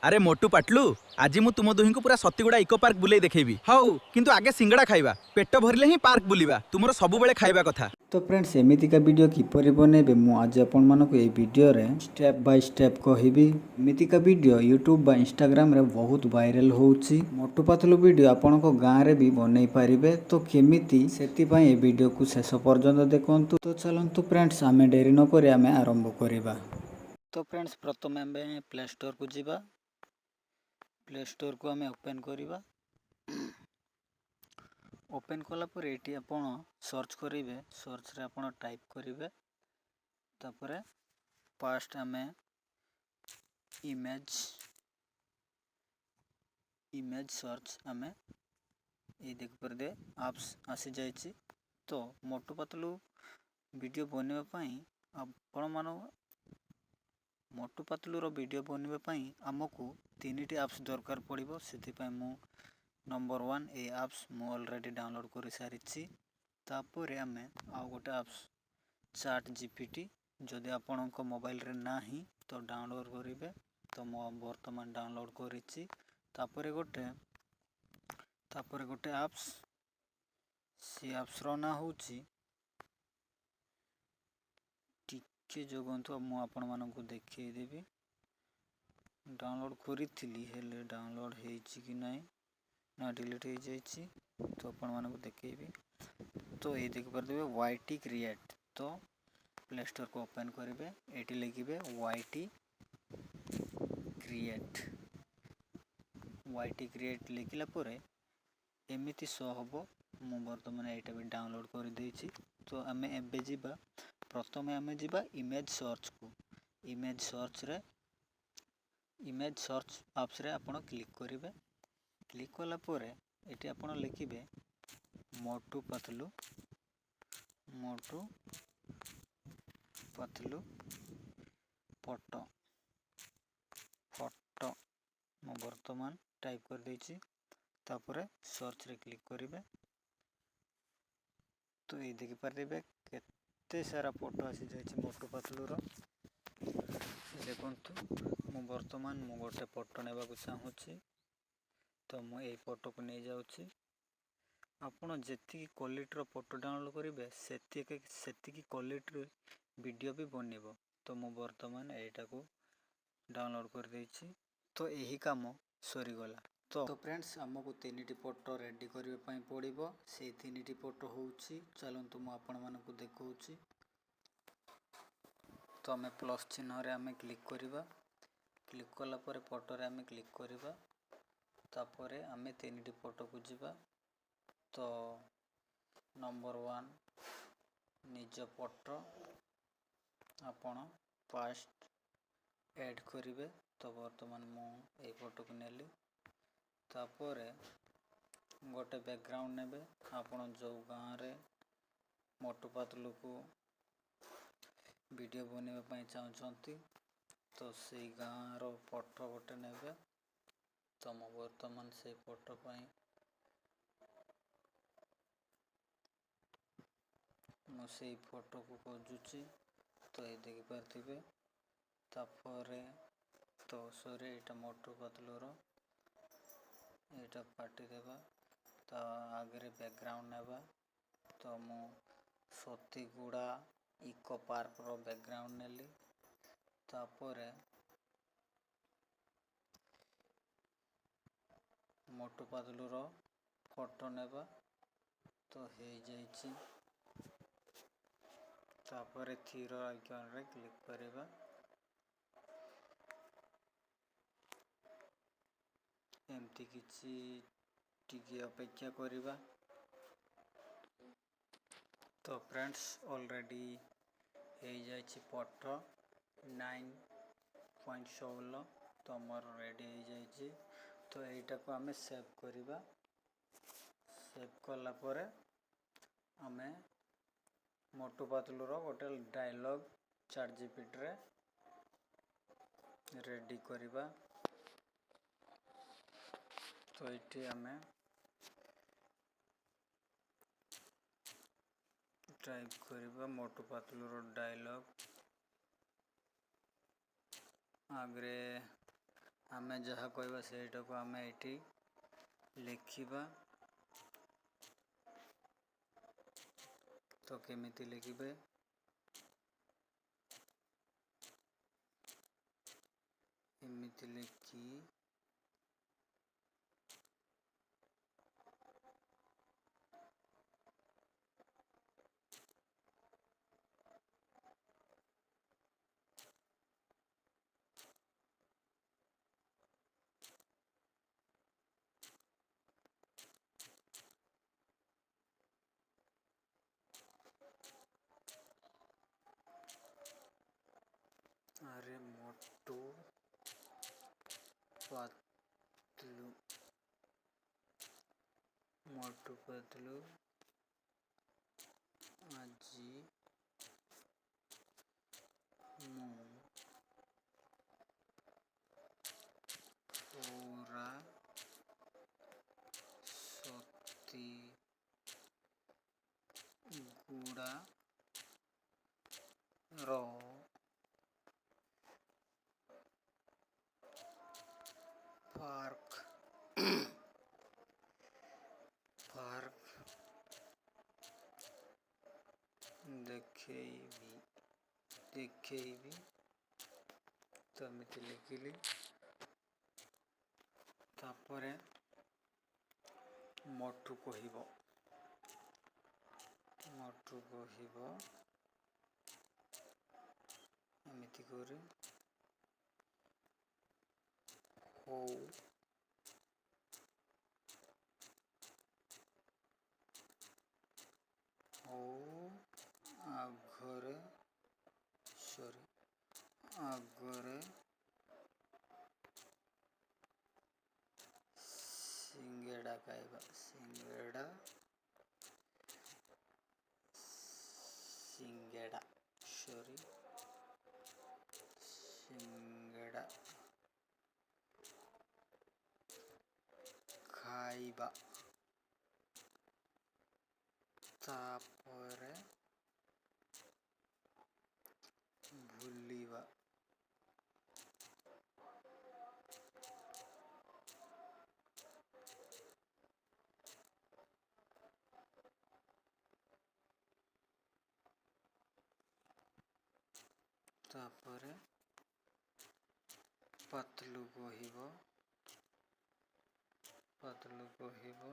अरे मोटू पाटलू आज मु तुम दुही को पूरा सतीगुड़ा इको पार्क बुले देखेबी। हाउ किंतु आगे सिंगड़ा खाइबा, पेट भरले ही पार्क बुलिबा। तुमरो सब बेले खाइबा कथा। तो फ्रेंड्स एमितिका वीडियो किपरि बनेबे मु आज आपण मानको ए वीडियो रे स्टेप बाय स्टेप कहिबी। एमितिका वीडियो यूट्यूब बा इंस्टाग्राम रे बहुत वायरल होउची। मोटू पतलू वीडियो आपण को गां रे भी बनै पारिबे। तो केमिति सेति पय ए वीडियो को शेष पर्यंत देखंतु। तो चलंतु फ्रेंड्स आमे देरी न करी आमे आरंभ करिबा। तो फ्रेंड्स प्रथमे आमे प्ले स्टोर को जिबा। प्ले स्टोर को आमे ओपन करिबा। ओपन कला पर एटी आपण सर्च करेंगे। सर्च रे आपण टाइप करेंगे। तापरे फास्ट आमे इमेज सर्च आमे ये देख पर दे एप्स आसी जाइए। तो मोटू पतलू वीडियो बनवा पाई आपण मानो मोटू पतलू रो वीडियो बनवा पाई हमकु तीनटी एप्स दरकार पड़िबो। सेति पय मु नंबर 1 ए एप्स मु ऑलरेडी डाउनलोड कर सारी। तापर आमे आउ गोटे एप्स चैट जीपीटी जदि आपण मोबाइल रे नाही तो डाउनलोड करेंगे। तो मो वर्तमान डाउनलोड करिछि। तापर गोटे एप्स सी एप्स रो ना होछि टिके जगंतु मु आपण मानकु देखै देबी। डाउनलोड करिथिली हेले डाउनलोड हेछि कि नाही ना डिलीट हो जाइए। तो अपन मानक देखेबी। तो ये देख पारे वाईटी क्रिएट। तो प्ले स्टोर को ओपन करेंगे। ये लिखे वाईटी क्रिएट लिखला पर एमती शो हम। मु बर्तमान यहाँ भी डाउनलोड कर देछि। तो आम एबे जीवा प्रथम आम जीवा इमेज सर्च को। इमेज सर्च एप्स रे आपण क्लिक करेंगे। क्लिक कला परे एटी आपण लिखिबे मोटू पतलू फोटो मु वर्तमान टाइप कर देछि। तापरे सर्च रे क्लिक करेंगे। तो ये देखि पारे केते सारा फोटो आसी जाइछि मोटू पतलू रो। देखंतु मु वर्तमान मु गोटे फोटो नेबा को चाहूछि। तो मु ए फोटो को नहीं जाउछि। आपण जेतिकी क्वालिटी रो फोटो डाउनलोड करेंगे सेतिकी क्वालिटी वीडियो भी बनिबो। तो मु वर्तमान एटा को डाउनलोड कर देछि। तो यही काम सरी गला। तो फ्रेंड्स हमको तीनटी फोटो रेडी करबे पई पड़िबो। से तीनटी फोटो होउछि चलंतु मु आपण मानकु देखौछि। तो हमें प्लस चिन्ह रे हमें क्लिक करिबा। क्लिक कला पर फोटो रे हमें क्लिक करिबा। तापरे आमे तीनटी फोटो को जीवा। तो नंबर 1 निज फोटो आपण फास्ट ऐड करिवे। तो वर्तमान मु ए फोटो को नेली। तापरे गोटे बैकग्राउंड नेबे। आपण जो गाँ रे मोटू पतलू को वीडियो बनवा पाई चाहछंती तो से गाँ रो फोटो गोटे नेबे। तो मु वर्तमान से फोटो पाई मु से फोटो को खोजुची। तो ये देखि पारथिबे। तापरे तो सॉरी एटा मोटू पतलू रो एटा काटी देबा। तो आगे बैकग्राउंड नेबा। तो मु सतीगुड़ा इको पार्क रो बैकग्राउंड नेली। तापरे मोटू पतलू रो फोटो नेबा। तो हे जाइछि। तापरे थीर आइकन रे क्लिक करिबा। एमती किछि टिके अपेक्षा करिबा। तो फ्रेंड्स ऑलरेडी हे जाइछि फोटो 9.16। तो मोर रेडी हो जाइछि। तो एटा को हमें सेव करिबा। सेव कला परे हमें मोटू पतलू रो गोटे डायलॉग चैट जीपीटी रे रेडी करिबा। तो ये हमें टाइप करिबा मोटू पतलू रो डायलॉग। ଆମେ ଯାହା କହିବା ସେଇଟାକୁ ଆମେ ଏଠି ଲେଖିବା। ତ କେମିତି ଲେଖିବେ? ଏମିତି ଲେଖି अरे मोटू पतलू मोटू पतलू आजी मु पूरा सती गुड़ा रो पार्क पार्क ଦେଖେଇବି ତ ଏମିତି ଲେଖିଲି। ତାପରେ ମୋଟୁ କହିବ ଏମିତି କରି ହଉ ଆଗରେ ସିଙ୍ଗେଡ଼ା ଖାଇବା ସିଙ୍ଗେଡ଼ା ଖାଇବା। ତାପରେ ଭୁଲିବା। ତାପରେ ପତଲୁ କହିବ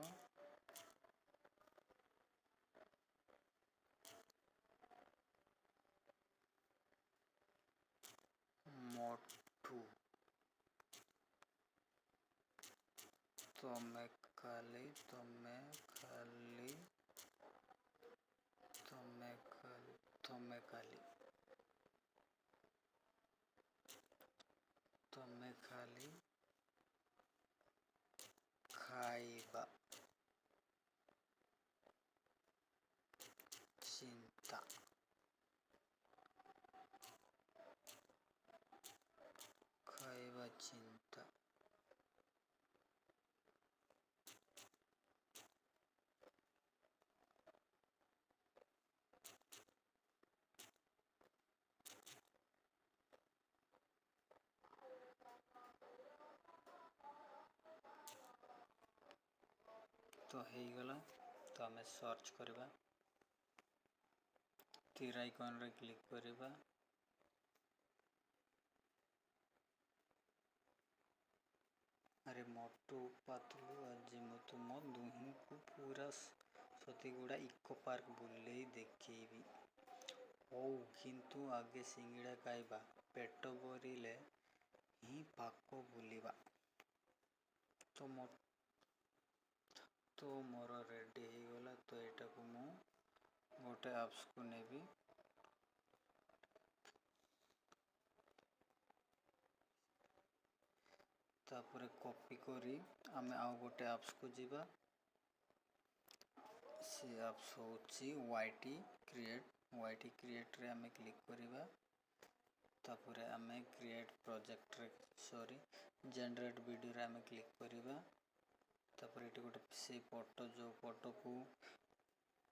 ମୋଟୁ ତମେ ଖାଲି ଖାଇବା ଚିନ୍ତା। ତ ହେଇଗଲା। ତ ଆମେ ସର୍ଚ୍ଚ କରିବା, ତୀର ଆଇକନରେ କ୍ଲିକ୍ କରିବା। ଆରେ ମୋଟୁ ପତଲୁ ଆଜି ମୁଁ ତୁମ ଦୁହିଁଙ୍କୁ ପୁରା ସତୀଗୁଡ଼ା ଇକୋ ପାର୍କ ବୁଲେଇ ଦେଖେଇବି। ହଉ, କିନ୍ତୁ ଆଗେ ସିଙ୍ଗିଡ଼ା ଖାଇବା, ପେଟ ଭରିଲେ ହିଁ ପାର୍କ ବୁଲିବା। ତ ମୋର ରେଡ଼ି ହେଇଗଲା। ତ ଏଇଟାକୁ ମୁଁ ଗୋଟେ ଆପ୍ସକୁ ନେବି। ତାପରେ କପି କରି ଆମେ ଆଉ ଗୋଟେ ଆପ୍ସକୁ ଯିବା। ସେ ଆପ୍ସ ହେଉଛି ୱାଇଟି କ୍ରିଏଟ୍ରେ ଆମେ କ୍ଲିକ୍ କରିବା। ତାପରେ ଆମେ ଜେନେରେଟ୍ ଭିଡ଼ିଓରେ ଆମେ କ୍ଲିକ୍ କରିବା। ତାପରେ ଏଠି ଗୋଟେ ସେଇ ଫଟୋ, ଯେଉଁ ଫଟୋକୁ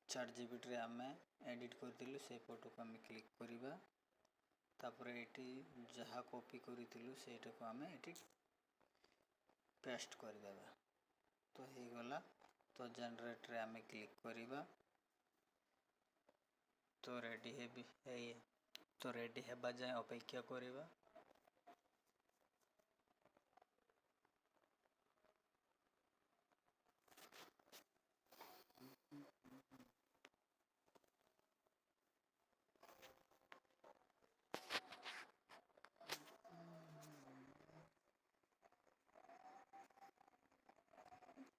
ChatGPTରେ ଆମେ ଏଡ଼ିଟ୍ କରିଥିଲୁ, ସେଇ ଫଟୋକୁ ଆମେ କ୍ଲିକ୍ କରିବା। ତାପରେ ଏଠି ଯାହା କପି କରିଥିଲୁ ସେଇଟାକୁ ଆମେ ଏଠି ପେଷ୍ଟ କରିଦେବା। ତ ହେଇଗଲା। ତ ଜେନେରେଟରେ ଆମେ କ୍ଲିକ୍ କରିବା। ତ ରେଡ଼ି ହେବା ଯାଏଁ ଅପେକ୍ଷା କରିବା।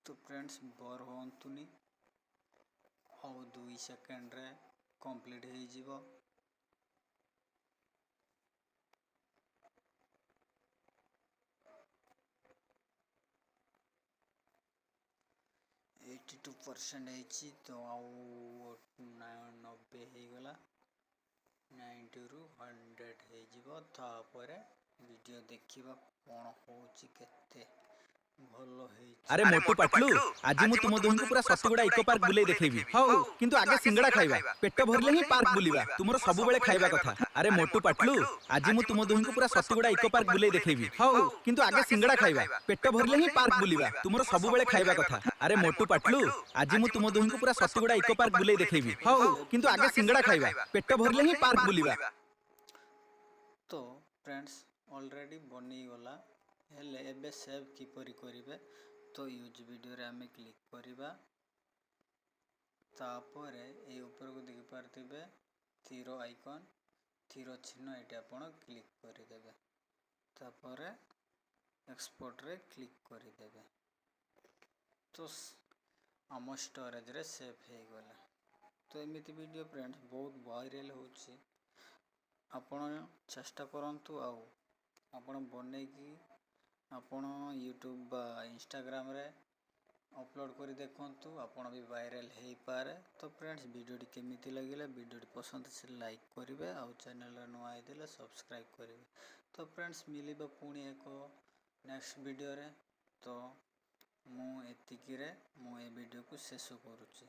ତ ଫ୍ରେଣ୍ଡସ୍ ବୋର୍ ହୁଅନ୍ତୁନି, ଆଉ 2 ସେକେଣ୍ଡରେ କମ୍ପ୍ଲିଟ୍ ହେଇଯିବ। ଏଇଟି 2% ହେଇଛି, ତ ଆଉ 90 ହେଇଗଲା। 90ରୁ 100 ହେଇଯିବ। ତାପରେ ଭିଡ଼ିଓ ଦେଖିବା କ'ଣ ହେଉଛି, କେତେ ଭଲ ହେଇଛି। ଆରେ ମୋଟୁ ପାଟଲୁ, ଆଜି ମୁଁ ତୁମ ଦୁହିଁଙ୍କୁ ପୁରା ସତିଗୁଡ଼ା ଇକୋ ପାର୍କ ବୁଲେଇ ଦେଖେଇବି। ହଉ, କିନ୍ତୁ ଆଗେ ସିଙ୍ଗଡ଼ା ଖାଇବା। ପେଟ ଭରିଲେ ହିଁ ପାର୍କ ବୁଲିବା, ତୁମର ସବୁବେଳେ ଖାଇବା କଥା। ଆରେ ମୋଟୁ ପାଟଲୁ, ଆଜି ମୁଁ ତୁମ ଦୁହିଁଙ୍କୁ ପୁରା ସତିଗୁଡ଼ା ଇକୋ ପାର୍କ ବୁଲେଇ ଦେଖେଇବି। ହଉ, କିନ୍ତୁ ଆଗେ ସିଙ୍ଗଡ଼ା ଖାଇବା। ପେଟ ଭରିଲେ ହିଁ ପାର୍କ ବୁଲିବା, ତୁମର ସବୁବେଳେ ଖାଇବା କଥା। ଆରେ ମୋଟୁ ପାଟଲୁ, ଆଜି ମୁଁ ତୁମ ଦୁହିଁଙ୍କୁ ପୁରା ସତିଗୁଡ଼ା ଇକୋ ପାର୍କ ବୁଲେଇ ଦେଖେଇବି। ହଉ, କିନ୍ତୁ ଆଗେ ସିଙ୍ଗଡ଼ା ଖାଇବା। ପେଟ ଭରିଲେ ହିଁ ପାର୍କ ବୁଲିବା। ତ ଫ୍ରେଣ୍ଡସ୍ ଅଲରେଡ଼ି ବନିଗଲା, ହେଲେ ଏବେ ସେଭ୍ କିପରି କରିବେ? ତ ୟୁଜ୍ ଭିଡ଼ିଓରେ ଆମେ କ୍ଲିକ୍ କରିବା। ତାପରେ ଏଇ ଉପରକୁ ଦେଖିପାରୁଥିବେ ତୀର ଆଇକନ୍, ତୀର ଚିହ୍ନ, ଏଇଠି ଆପଣ କ୍ଲିକ୍ କରିଦେବେ। ତାପରେ ଏକ୍ସପୋର୍ଟରେ କ୍ଲିକ୍ କରିଦେବେ। ତ ଆମ ଷ୍ଟୋରେଜରେ ସେଭ୍ ହେଇଗଲା। ତ ଏମିତି ଭିଡ଼ିଓ ଫ୍ରେଣ୍ଡସ୍ ବହୁତ ଭାଇରାଲ୍ ହେଉଛି। ଆପଣ ଚେଷ୍ଟା କରନ୍ତୁ, ଆଉ ଆପଣ ବନେଇକି ଆପଣ ୟୁଟ୍ୟୁବ୍ ବା ଇନଷ୍ଟାଗ୍ରାମରେ ଅପଲୋଡ଼ କରି ଦେଖନ୍ତୁ, ଆପଣ ବି ଭାଇରାଲ୍ ହେଇପାରେ। ତ ଫ୍ରେଣ୍ଡସ୍ ଭିଡ଼ିଓଟି କେମିତି ଲାଗିଲା? ଭିଡ଼ିଓଟି ପସନ୍ଦ ଆସିଲେ ଲାଇକ୍ କରିବେ, ଆଉ ଚ୍ୟାନେଲରେ ନୂଆ ହେଇଥିଲେ ସବସ୍କ୍ରାଇବ୍ କରିବେ। ତ ଫ୍ରେଣ୍ଡସ୍ ମିଳିବ ପୁଣି ଏକ ନେକ୍ସଟ ଭିଡ଼ିଓରେ। ତ ମୁଁ ଏତିକିରେ ମୁଁ ଏ ଭିଡ଼ିଓକୁ ଶେଷ କରୁଛି।